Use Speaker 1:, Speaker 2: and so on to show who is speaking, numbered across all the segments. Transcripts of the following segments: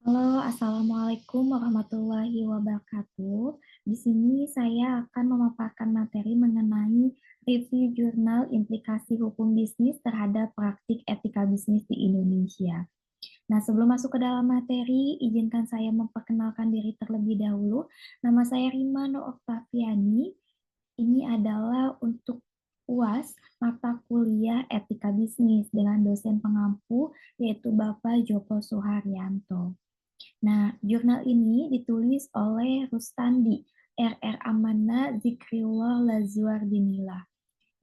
Speaker 1: Halo, Assalamualaikum warahmatullahi wabarakatuh. Di sini saya akan memaparkan materi mengenai review jurnal implikasi hukum bisnis terhadap praktik etika bisnis di Indonesia. Nah, sebelum masuk ke dalam materi, izinkan saya memperkenalkan diri terlebih dahulu. Nama saya Rima Nur Oktaviani. Ini adalah untuk UAS mata kuliah etika bisnis dengan dosen pengampu yaitu Bapak Joko Suharyanto. Nah, jurnal ini ditulis oleh Rustandi R.R. Amanda Zikrillah Lazuardinillah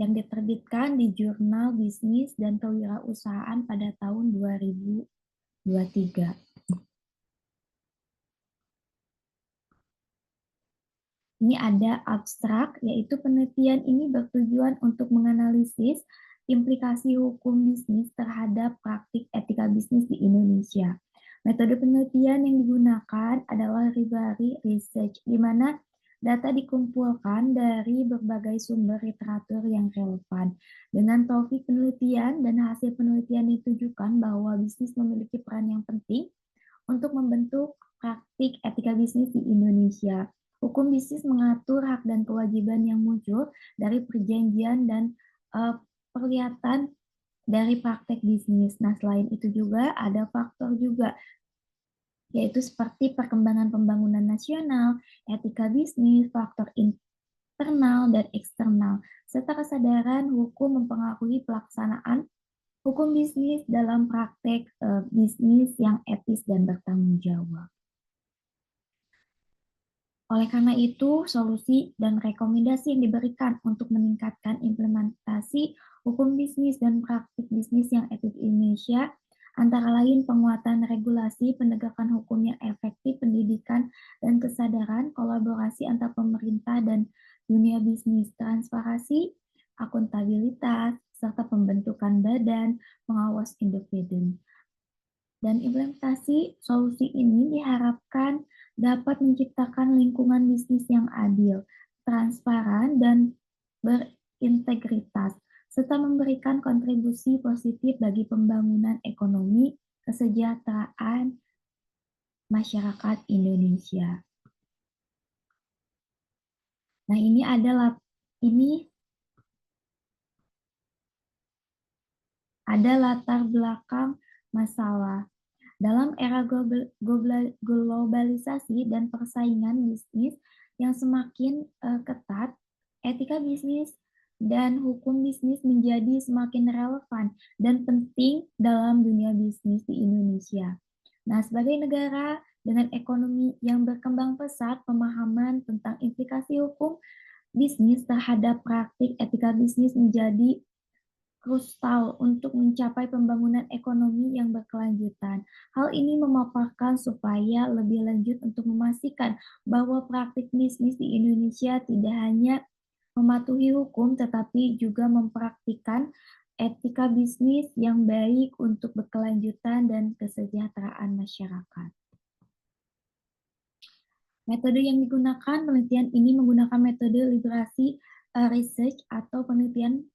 Speaker 1: yang diterbitkan di Jurnal Bisnis dan Kewirausahaan pada tahun 2023. Ini ada abstrak, yaitu penelitian ini bertujuan untuk menganalisis implikasi hukum bisnis terhadap praktik etika bisnis di Indonesia. Metode penelitian yang digunakan adalah library research, di mana data dikumpulkan dari berbagai sumber literatur yang relevan. Dengan topik penelitian dan hasil penelitian ditujukan bahwa bisnis memiliki peran yang penting untuk membentuk praktik etika bisnis di Indonesia. Hukum bisnis mengatur hak dan kewajiban yang muncul dari perjanjian dan perlihatan dari praktek bisnis. Nah, selain itu juga ada faktor juga, yaitu seperti perkembangan pembangunan nasional, etika bisnis, faktor internal dan eksternal, serta kesadaran hukum mempengaruhi pelaksanaan hukum bisnis dalam praktek bisnis yang etis dan bertanggung jawab. Oleh karena itu, solusi dan rekomendasi yang diberikan untuk meningkatkan implementasi hukum bisnis dan praktik bisnis yang etis di Indonesia, antara lain penguatan regulasi, penegakan hukum yang efektif, pendidikan dan kesadaran, kolaborasi antar pemerintah dan dunia bisnis, transparansi, akuntabilitas, serta pembentukan badan pengawas independen. Dan implementasi solusi ini diharapkan dapat menciptakan lingkungan bisnis yang adil, transparan, dan berintegritas, serta memberikan kontribusi positif bagi pembangunan ekonomi kesejahteraan masyarakat Indonesia. Nah, ini ada latar belakang masalah. Dalam era globalisasi dan persaingan bisnis yang semakin ketat, etika bisnis dan hukum bisnis menjadi semakin relevan dan penting dalam dunia bisnis di Indonesia. Nah, sebagai negara dengan ekonomi yang berkembang pesat, pemahaman tentang implikasi hukum bisnis terhadap praktik etika bisnis menjadi krusial untuk mencapai pembangunan ekonomi yang berkelanjutan. Hal ini memaparkan supaya lebih lanjut untuk memastikan bahwa praktik bisnis di Indonesia tidak hanya mematuhi hukum, tetapi juga mempraktikkan etika bisnis yang baik untuk berkelanjutan dan kesejahteraan masyarakat. Metode yang digunakan, penelitian ini menggunakan metode library research atau penelitian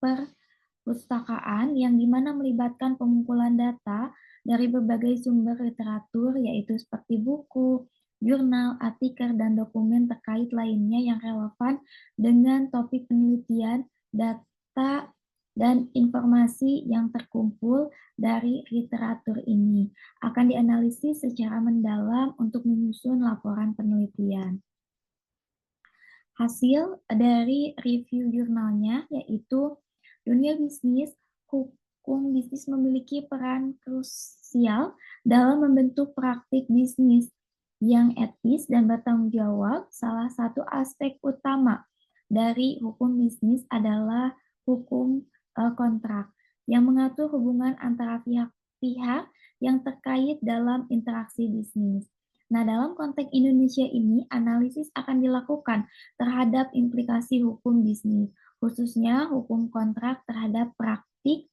Speaker 1: perpustakaan yang dimana melibatkan pengumpulan data dari berbagai sumber literatur yaitu seperti buku, jurnal, artikel, dan dokumen terkait lainnya yang relevan dengan topik penelitian, data, dan informasi yang terkumpul dari literatur ini akan dianalisis secara mendalam untuk menyusun laporan penelitian. Hasil dari review jurnalnya yaitu dunia bisnis, hukum bisnis memiliki peran krusial dalam membentuk praktik bisnis yang etis dan bertanggung jawab. Salah satu aspek utama dari hukum bisnis adalah hukum kontrak yang mengatur hubungan antara pihak-pihak yang terkait dalam interaksi bisnis. Nah, dalam konteks Indonesia ini, analisis akan dilakukan terhadap implikasi hukum bisnis, khususnya hukum kontrak terhadap praktik.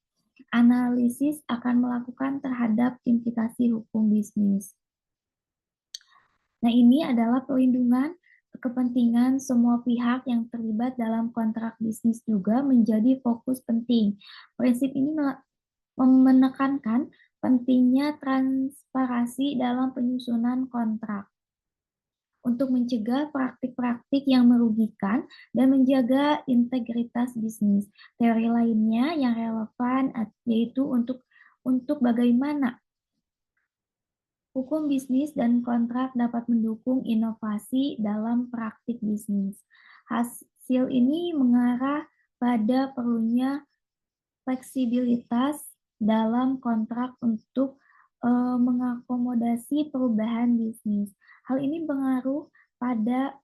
Speaker 1: Analisis akan melakukan terhadap implikasi hukum bisnis. Nah, ini adalah perlindungan kepentingan semua pihak yang terlibat dalam kontrak bisnis juga menjadi fokus penting. Prinsip ini menekankan pentingnya transparansi dalam penyusunan kontrak untuk mencegah praktik-praktik yang merugikan dan menjaga integritas bisnis. Teori lainnya yang relevan yaitu untuk bagaimana hukum bisnis dan kontrak dapat mendukung inovasi dalam praktik bisnis. Hasil ini mengarah pada perlunya fleksibilitas dalam kontrak untuk mengakomodasi perubahan bisnis. Hal ini pengaruh pada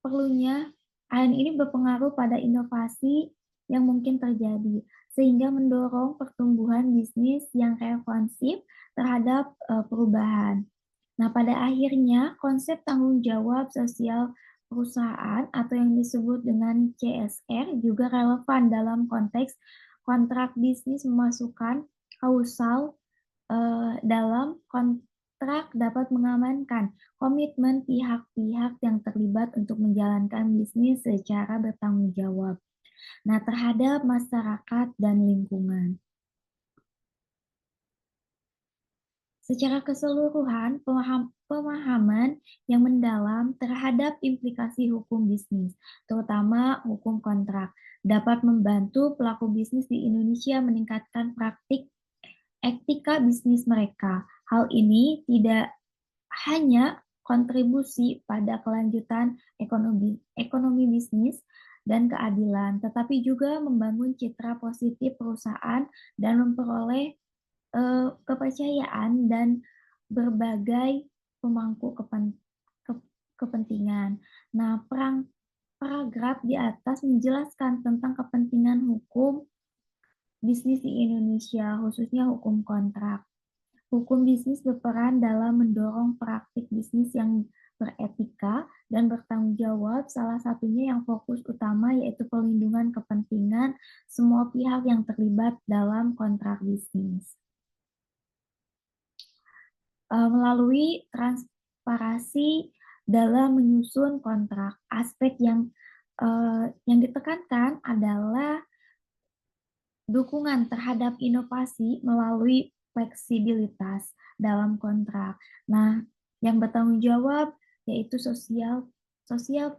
Speaker 1: perlunya ini berpengaruh pada inovasi yang mungkin terjadi, sehingga mendorong pertumbuhan bisnis yang responsif terhadap perubahan. Nah, pada akhirnya konsep tanggung jawab sosial perusahaan atau yang disebut dengan CSR juga relevan dalam konteks kontrak bisnis memasukkan kausal dalam kontrak dapat mengamankan komitmen pihak-pihak yang terlibat untuk menjalankan bisnis secara bertanggung jawab. Nah, terhadap masyarakat dan lingkungan. Secara keseluruhan, pemahaman yang mendalam terhadap implikasi hukum bisnis, terutama hukum kontrak, dapat membantu pelaku bisnis di Indonesia meningkatkan praktik etika bisnis mereka. Hal ini tidak hanya kontribusi pada kelanjutan ekonomi bisnis dan keadilan, tetapi juga membangun citra positif perusahaan dan memperoleh kepercayaan dan berbagai pemangku kepentingan. Nah, paragraf di atas menjelaskan tentang kepentingan hukum bisnis di Indonesia, khususnya hukum kontrak. Hukum bisnis berperan dalam mendorong praktik bisnis yang beretika dan bertanggung jawab, salah satunya yang fokus utama yaitu perlindungan kepentingan semua pihak yang terlibat dalam kontrak bisnis. Melalui transparansi dalam menyusun kontrak, aspek yang ditekankan adalah dukungan terhadap inovasi melalui fleksibilitas dalam kontrak. Nah, yang bertanggung jawab yaitu sosial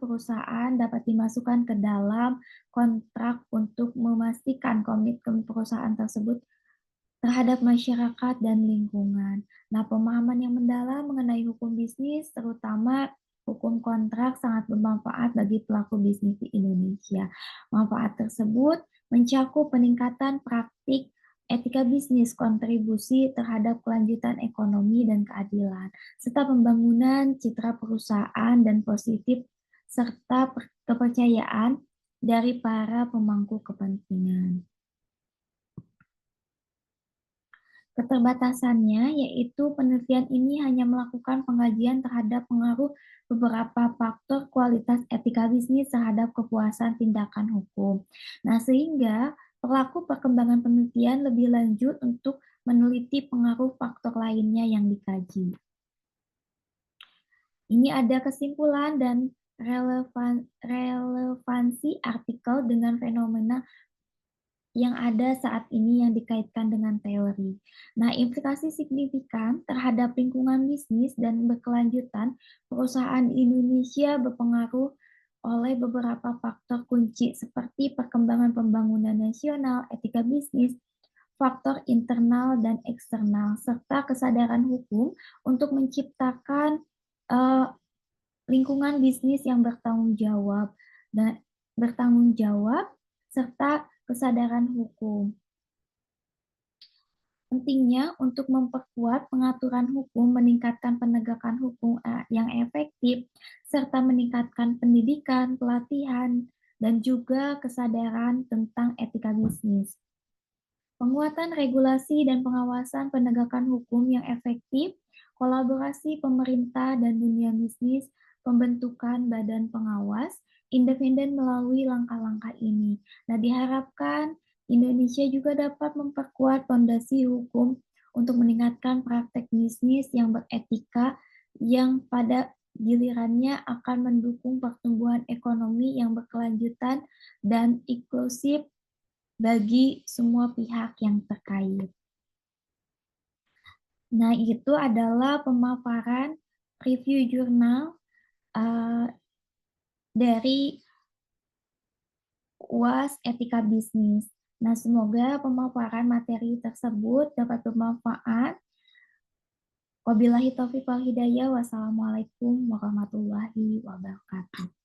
Speaker 1: perusahaan dapat dimasukkan ke dalam kontrak untuk memastikan komitmen perusahaan tersebut terhadap masyarakat dan lingkungan. Nah, pemahaman yang mendalam mengenai hukum bisnis, terutama hukum kontrak, sangat bermanfaat bagi pelaku bisnis di Indonesia. Manfaat tersebut mencakup peningkatan praktik etika bisnis, kontribusi terhadap kelanjutan ekonomi dan keadilan, serta pembangunan citra perusahaan dan positif, serta kepercayaan dari para pemangku kepentingan. Keterbatasannya yaitu penelitian ini hanya melakukan pengajian terhadap pengaruh beberapa faktor kualitas etika bisnis terhadap kepuasan tindakan hukum. Nah, sehingga pelaku perkembangan penelitian lebih lanjut untuk meneliti pengaruh faktor lainnya yang dikaji. Ini ada kesimpulan dan relevansi artikel dengan fenomena yang ada saat ini yang dikaitkan dengan teori. Nah, implikasi signifikan terhadap lingkungan bisnis dan berkelanjutan perusahaan Indonesia berpengaruh oleh beberapa faktor kunci seperti perkembangan pembangunan nasional, etika bisnis, faktor internal dan eksternal, serta kesadaran hukum untuk menciptakan lingkungan bisnis yang bertanggung jawab serta kesadaran hukum. Pentingnya untuk memperkuat pengaturan hukum, meningkatkan penegakan hukum yang efektif, serta meningkatkan pendidikan, pelatihan, dan juga kesadaran tentang etika bisnis. Penguatan regulasi dan pengawasan penegakan hukum yang efektif, kolaborasi pemerintah dan dunia bisnis, pembentukan badan pengawas independen melalui langkah-langkah ini. Nah, diharapkan Indonesia juga dapat memperkuat fondasi hukum untuk meningkatkan praktek bisnis yang beretika yang pada gilirannya akan mendukung pertumbuhan ekonomi yang berkelanjutan dan inklusif bagi semua pihak yang terkait. Nah, itu adalah pemaparan review jurnal dari UAS Etika Bisnis. Nah, semoga pemaparan materi tersebut dapat bermanfaat. Wabillahi taufiq wal hidayah. Wassalamualaikum warahmatullahi wabarakatuh.